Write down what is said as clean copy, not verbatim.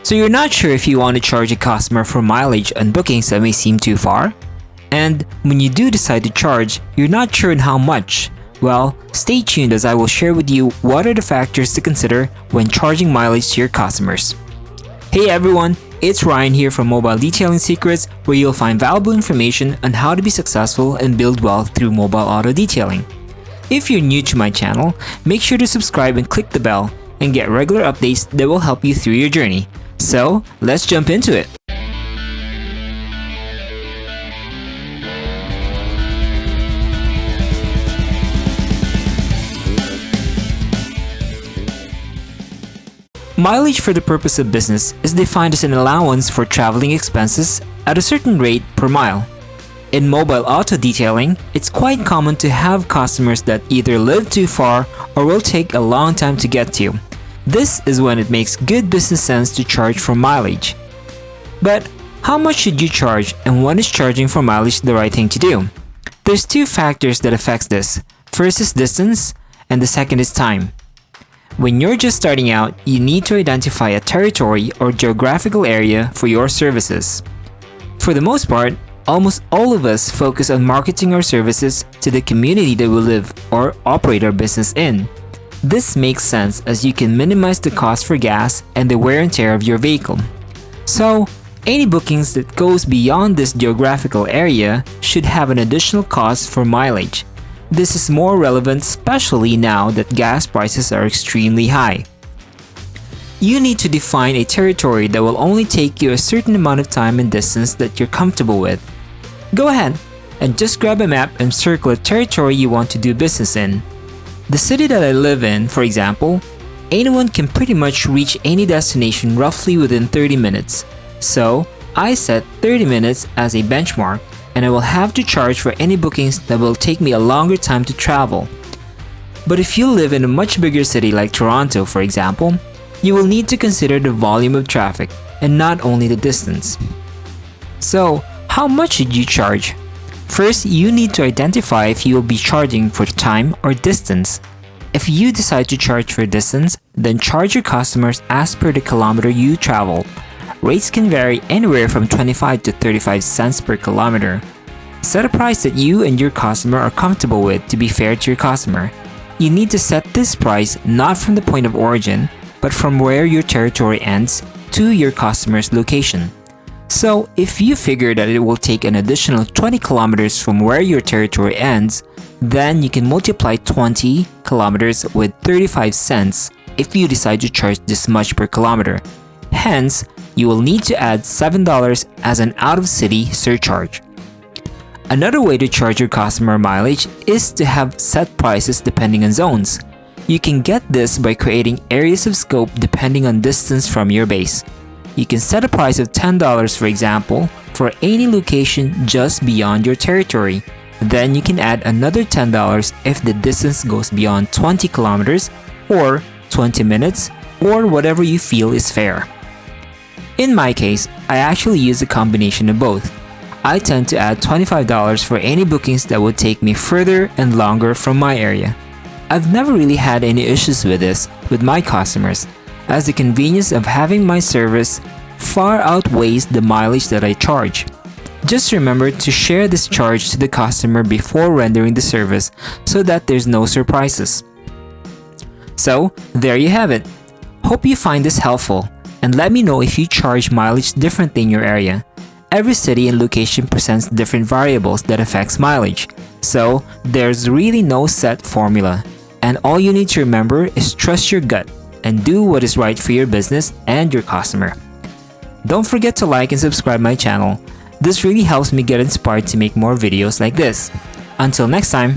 So you're not sure if you want to charge a customer for mileage on bookings that may seem too far? And when you do decide to charge, you're not sure on how much. Well, stay tuned as I will share with you what are the factors to consider when charging mileage to your customers. Hey everyone, it's Ryan here from Mobile Detailing Secrets, where you'll find valuable information on how to be successful and build wealth through mobile auto detailing. If you're new to my channel, make sure to subscribe and click the bell and get regular updates that will help you through your journey. So, let's jump into it. Mileage for the purpose of business is defined as an allowance for traveling expenses at a certain rate per mile. In mobile auto detailing, it's quite common to have customers that either live too far or will take a long time to get to. This is when it makes good business sense to charge for mileage. But how much should you charge, and when is charging for mileage the right thing to do? There's two factors that affects this. First is distance, and the second is time. When you're just starting out, you need to identify a territory or geographical area for your services. For the most part, almost all of us focus on marketing our services to the community that we live or operate our business in. This makes sense as you can minimize the cost for gas and the wear and tear of your vehicle. So, any bookings that goes beyond this geographical area should have an additional cost for mileage. This is more relevant especially now that gas prices are extremely high. You need to define a territory that will only take you a certain amount of time and distance that you're comfortable with. Go ahead and just grab a map and circle a territory you want to do business in. The city that I live in, for example, anyone can pretty much reach any destination roughly within 30 minutes. So, I set 30 minutes as a benchmark, and I will have to charge for any bookings that will take me a longer time to travel. But if you live in a much bigger city like Toronto, for example, you will need to consider the volume of traffic and not only the distance. So, how much should you charge? First, you need to identify if you will be charging for time or distance. If you decide to charge for distance, then charge your customers as per the kilometer you travel. Rates can vary anywhere from 25 to 35 cents per kilometer. Set a price that you and your customer are comfortable with to be fair to your customer. You need to set this price not from the point of origin, but from where your territory ends to your customer's location. So, if you figure that it will take an additional 20 kilometers from where your territory ends, then you can multiply 20 kilometers with 35 cents if you decide to charge this much per kilometer. Hence, you will need to add $7 as an out-of-city surcharge. Another way to charge your customer mileage is to have set prices depending on zones. You can get this by creating areas of scope depending on distance from your base. You can set a price of $10, for example, for any location just beyond your territory. Then you can add another $10 if the distance goes beyond 20 kilometers or 20 minutes or whatever you feel is fair. In my case, I actually use a combination of both. I tend to add $25 for any bookings that would take me further and longer from my area. I've never really had any issues with this with my customers, as the convenience of having my service far outweighs the mileage that I charge. Just remember to share this charge to the customer before rendering the service so that there's no surprises. So, there you have it. Hope you find this helpful, and let me know if you charge mileage differently in your area. Every city and location presents different variables that affects mileage, so there's really no set formula, and all you need to remember is trust your gut and do what is right for your business and your customer. Don't forget to like and subscribe my channel. This really helps me get inspired to make more videos like this. Until next time.